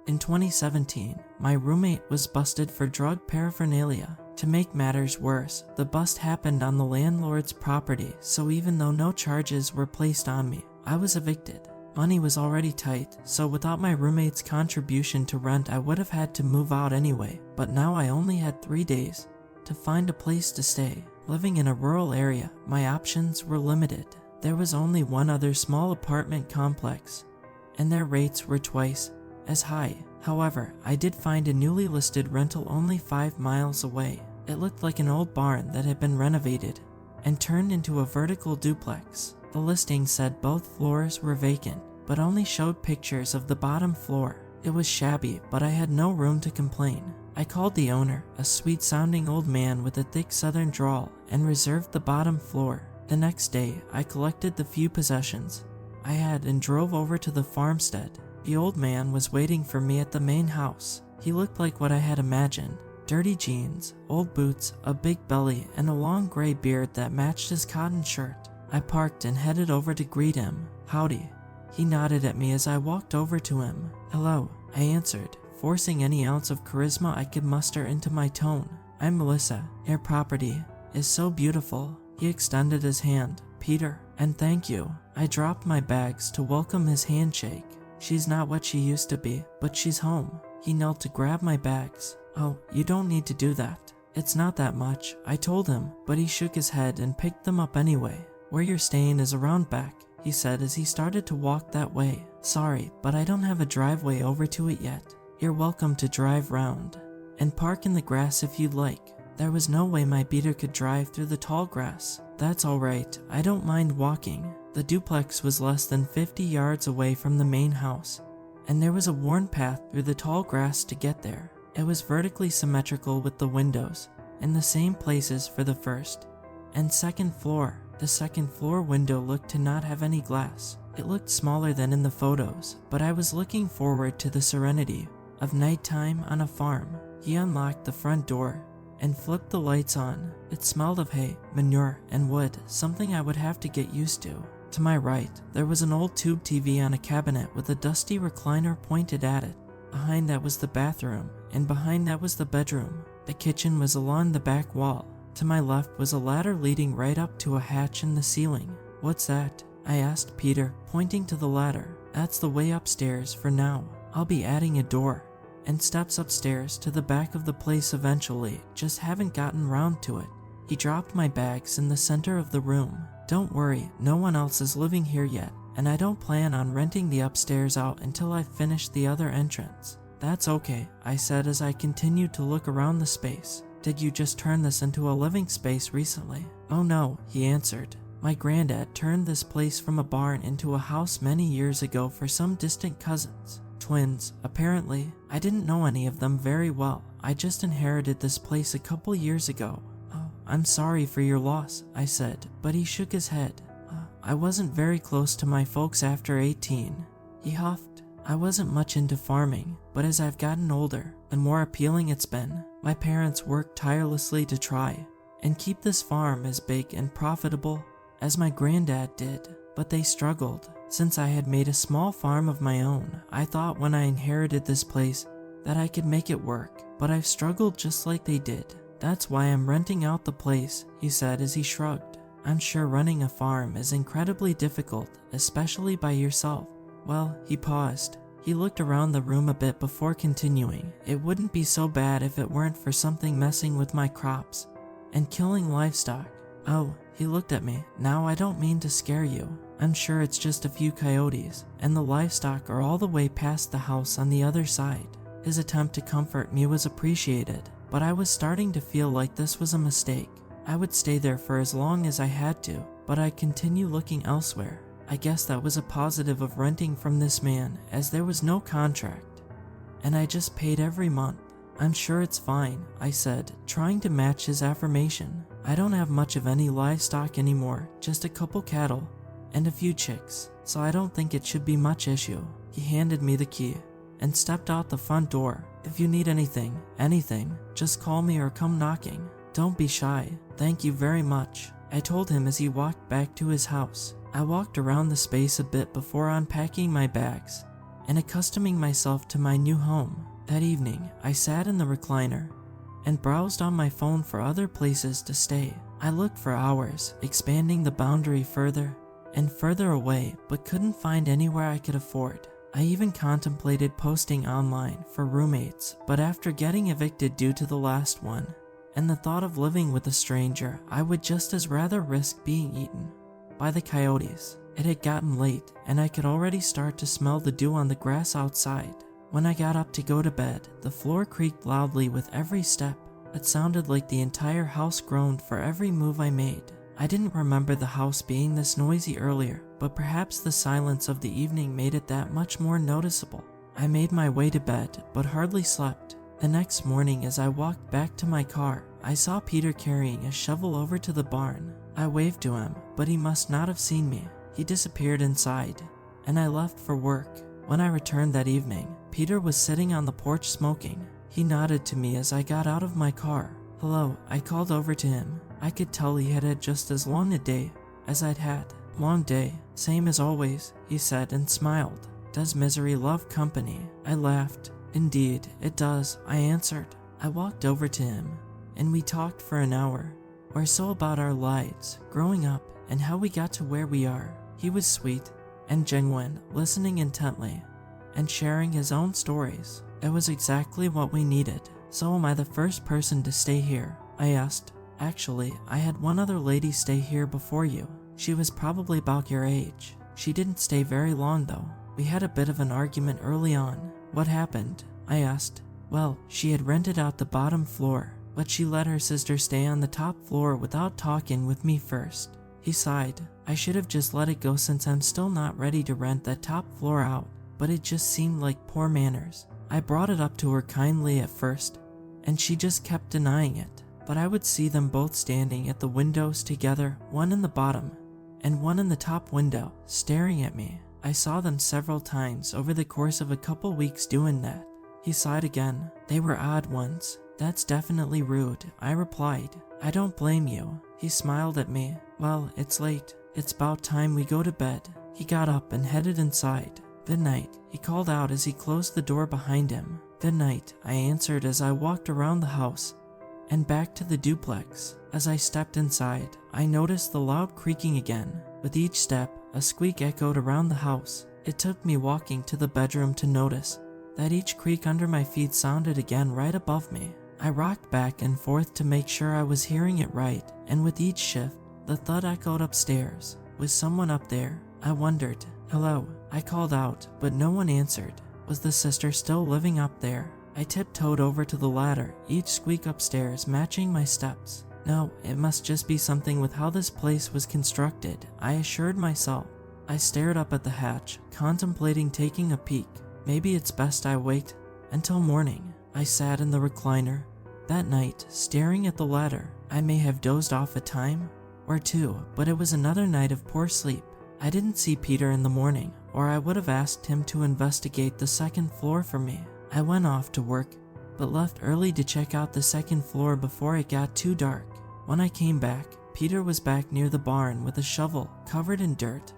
In 2017, my roommate was busted for drug paraphernalia. To make matters worse, the bust happened on the landlord's property, so even though no charges were placed on me, I was evicted. Money was already tight, so without my roommate's contribution to rent I would have had to move out anyway, but now I only had 3 days to find a place to stay. Living in a rural area, my options were limited. There was only one other small apartment complex, and their rates were twice as high. However, I did find a newly listed rental only 5 miles away. It looked like an old barn that had been renovated and turned into a vertical duplex. The listing said both floors were vacant, but only showed pictures of the bottom floor. It was shabby, but I had no room to complain. I called the owner, a sweet-sounding old man with a thick southern drawl, and reserved the bottom floor. The next day, I collected the few possessions I had and drove over to the farmstead. The old man was waiting for me at the main house. He looked like what I had imagined. Dirty jeans, old boots, a big belly, and a long gray beard that matched his cotton shirt. I parked and headed over to greet him. "Howdy." He nodded at me as I walked over to him. "Hello," I answered, forcing any ounce of charisma I could muster into my tone. "I'm Melissa. Your property is so beautiful." He extended his hand. "Peter." "And thank you." I dropped my bags to welcome his handshake. "She's not what she used to be, but she's home." He knelt to grab my bags. "Oh, you don't need to do that. It's not that much," I told him, but he shook his head and picked them up anyway. "Where you're staying is around back," he said as he started to walk that way. "Sorry, but I don't have a driveway over to it yet. You're welcome to drive round and park in the grass if you'd like." There was no way my beater could drive through the tall grass. "That's alright, I don't mind walking." The duplex was less than 50 yards away from the main house, and there was a worn path through the tall grass to get there. It was vertically symmetrical with the windows in the same places for the first and second floor. The second floor window looked to not have any glass. It looked smaller than in the photos, but I was looking forward to the serenity of nighttime on a farm. He unlocked the front door and flipped the lights on. It smelled of hay, manure, and wood, something I would have to get used to. To my right, there was an old tube TV on a cabinet with a dusty recliner pointed at it. Behind that was the bathroom, and behind that was the bedroom. The kitchen was along the back wall. To my left was a ladder leading right up to a hatch in the ceiling. "What's that?" I asked Peter, pointing to the ladder. "That's the way upstairs for now. I'll be adding a door and steps upstairs to the back of the place eventually, just haven't gotten round to it." He dropped my bags in the center of the room. "Don't worry, no one else is living here yet, and I don't plan on renting the upstairs out until I've finished the other entrance." "That's okay," I said as I continued to look around the space. "Did you just turn this into a living space recently?" "Oh no," he answered. "My granddad turned this place from a barn into a house many years ago for some distant cousins. Twins, apparently. I didn't know any of them very well. I just inherited this place a couple years ago." "Oh, I'm sorry for your loss," I said, but he shook his head. "I wasn't very close to my folks after 18. He huffed. "I wasn't much into farming, but as I've gotten older, the more appealing it's been. My parents worked tirelessly to try and keep this farm as big and profitable as my granddad did, but they struggled. Since I had made a small farm of my own, I thought when I inherited this place that I could make it work, but I've struggled just like they did. That's why I'm renting out the place," he said as he shrugged. "I'm sure running a farm is incredibly difficult, especially by yourself." "Well," he paused. He looked around the room a bit before continuing. "It wouldn't be so bad if it weren't for something messing with my crops and killing livestock." "Oh," he looked at me. "Now I don't mean to scare you. I'm sure it's just a few coyotes, and the livestock are all the way past the house on the other side." His attempt to comfort me was appreciated, but I was starting to feel like this was a mistake. I would stay there for as long as I had to, but I'd continue looking elsewhere. I guess that was a positive of renting from this man, as there was no contract, and I just paid every month. "I'm sure it's fine," I said, trying to match his affirmation. "I don't have much of any livestock anymore, just a couple cattle and a few chicks, so I don't think it should be much issue." He handed me the key and stepped out the front door. "If you need anything, just call me or come knocking. Don't be shy. Thank you very much," I told him as he walked back to his house. I walked around the space a bit before unpacking my bags and accustoming myself to my new home. That evening, I sat in the recliner and browsed on my phone for other places to stay. I looked for hours, expanding the boundary further and further away, but couldn't find anywhere I could afford. I even contemplated posting online for roommates, but after getting evicted due to the last one, and the thought of living with a stranger, I would just as rather risk being eaten by the coyotes. It had gotten late, and I could already start to smell the dew on the grass outside. When I got up to go to bed, the floor creaked loudly with every step. It sounded like the entire house groaned for every move I made. I didn't remember the house being this noisy earlier, but perhaps the silence of the evening made it that much more noticeable. I made my way to bed, but hardly slept. The next morning, as I walked back to my car, I saw Peter carrying a shovel over to the barn. I waved to him, but he must not have seen me. He disappeared inside, and I left for work. When I returned that evening, Peter was sitting on the porch smoking. He nodded to me as I got out of my car. "Hello," I called over to him. I could tell he had had just as long a day as I'd had. "Long day, same as always," he said and smiled. "Does misery love company?" I laughed. "Indeed, it does," I answered. I walked over to him, and we talked for an hour or so about our lives, growing up, and how we got to where we are. He was sweet and genuine, listening intently and sharing his own stories. It was exactly what we needed. "So am I the first person to stay here?" I asked. "Actually, I had one other lady stay here before you. She was probably about your age. She didn't stay very long though. We had a bit of an argument early on." "What happened?" I asked. "Well, she had rented out the bottom floor, but she let her sister stay on the top floor without talking with me first." He sighed. "I should have just let it go since I'm still not ready to rent that top floor out, but it just seemed like poor manners. I brought it up to her kindly at first, and she just kept denying it. But I would see them both standing at the windows together, one in the bottom and one in the top window, staring at me. I saw them several times over the course of a couple weeks doing that." He sighed again. "They were odd ones. That's definitely rude," I replied. "I don't blame you." He smiled at me. "Well, it's late. It's about time we go to bed." He got up and headed inside. "Good night," he called out as he closed the door behind him. "Good night," I answered as I walked around the house and back to the duplex. As I stepped inside, I noticed the loud creaking again. With each step, a squeak echoed around the house. It took me walking to the bedroom to notice that each creak under my feet sounded again right above me. I rocked back and forth to make sure I was hearing it right, and with each shift, the thud echoed upstairs. Was someone up there? I wondered. "Hello," I called out, but no one answered. Was the sister still living up there? I tiptoed over to the ladder, each squeak upstairs matching my steps. No, it must just be something with how this place was constructed, I assured myself. I stared up at the hatch, contemplating taking a peek. Maybe it's best I wait until morning. I sat in the recliner that night, staring at the ladder. I may have dozed off a time or two, but it was another night of poor sleep. I didn't see Peter in the morning, or I would have asked him to investigate the second floor for me. I went off to work, but left early to check out the second floor before it got too dark. When I came back, Peter was back near the barn with a shovel covered in dirt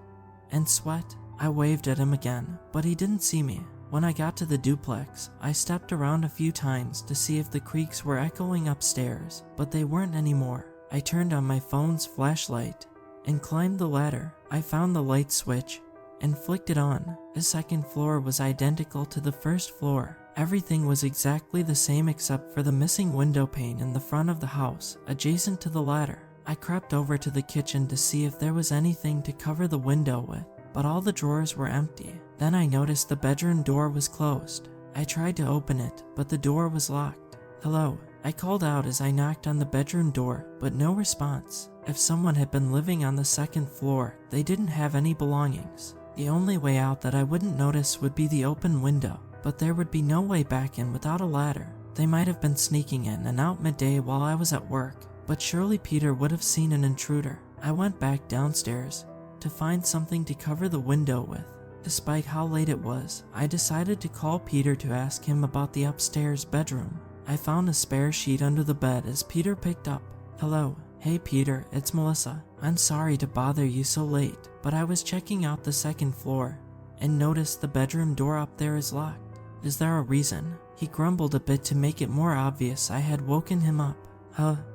and sweat. I waved at him again, but he didn't see me. When I got to the duplex, I stepped around a few times to see if the creaks were echoing upstairs, but they weren't anymore. I turned on my phone's flashlight and climbed the ladder. I found the light switch and flicked it on. The second floor was identical to the first floor. Everything was exactly the same except for the missing window pane in the front of the house, adjacent to the ladder. I crept over to the kitchen to see if there was anything to cover the window with, but all the drawers were empty. Then I noticed the bedroom door was closed. I tried to open it, but the door was locked. "Hello," I called out as I knocked on the bedroom door, but no response. If someone had been living on the second floor, they didn't have any belongings. The only way out that I wouldn't notice would be the open window, but there would be no way back in without a ladder. They might have been sneaking in and out midday while I was at work, but surely Peter would have seen an intruder. I went back downstairs to find something to cover the window with. Despite how late it was, I decided to call Peter to ask him about the upstairs bedroom. I found a spare sheet under the bed as Peter picked up. "Hello." "Hey Peter, it's Melissa. I'm sorry to bother you so late, but I was checking out the second floor, and noticed the bedroom door up there is locked. Is there a reason? He grumbled a bit to make it more obvious I had woken him up.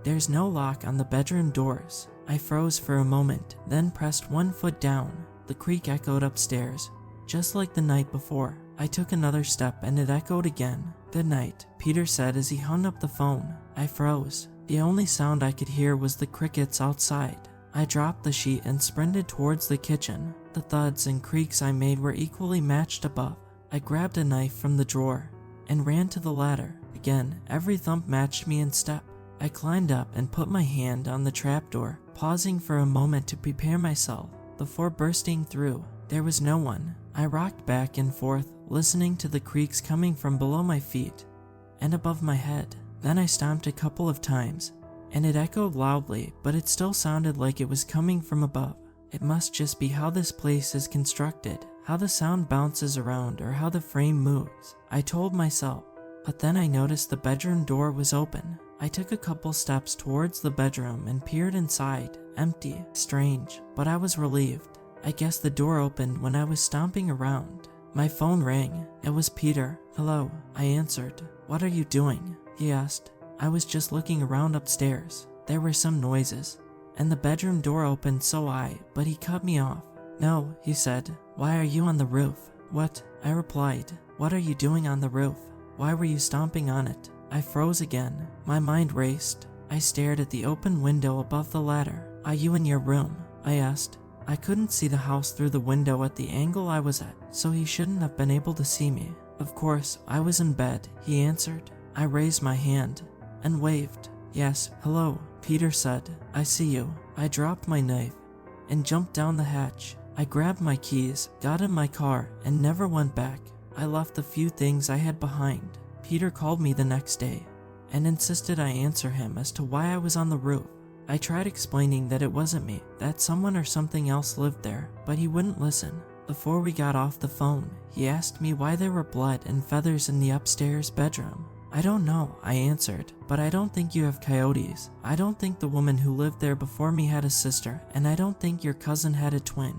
There's no lock on the bedroom doors. I froze for a moment, then pressed one foot down. The creak echoed upstairs, just like the night before. I took another step and it echoed again. "Good night," Peter said as he hung up the phone. I froze. The only sound I could hear was the crickets outside. I dropped the sheet and sprinted towards the kitchen. The thuds and creaks I made were equally matched above. I grabbed a knife from the drawer and ran to the ladder. Again, every thump matched me in step. I climbed up and put my hand on the trapdoor, pausing for a moment to prepare myself before bursting through. There was no one. I rocked back and forth, listening to the creaks coming from below my feet and above my head. Then I stomped a couple of times, and it echoed loudly, but it still sounded like it was coming from above. It must just be how this place is constructed, how the sound bounces around, or how the frame moves, I told myself. But then I noticed the bedroom door was open. I took a couple steps towards the bedroom and peered inside. Empty. Strange, but I was relieved. I guess the door opened when I was stomping around. My phone rang. It was Peter. "Hello," I answered. "What are you doing?" he asked. "I was just looking around upstairs. There were some noises, and the bedroom door opened, but he cut me off." "No," he said. "Why are you on the roof?" "What?" I replied. "What are you doing on the roof? Why were you stomping on it?" I froze again. My mind raced. I stared at the open window above the ladder. "Are you in your room?" I asked. I couldn't see the house through the window at the angle I was at, so he shouldn't have been able to see me. "Of course, I was in bed," he answered. I raised my hand and waved. "Yes, hello," Peter said. "I see you." I dropped my knife and jumped down the hatch. I grabbed my keys, got in my car, and never went back. I left the few things I had behind. Peter called me the next day and insisted I answer him as to why I was on the roof. I tried explaining that it wasn't me, that someone or something else lived there, but he wouldn't listen. Before we got off the phone, he asked me why there were blood and feathers in the upstairs bedroom. "I don't know," I answered, "but I don't think you have coyotes. I don't think the woman who lived there before me had a sister, and I don't think your cousin had a twin."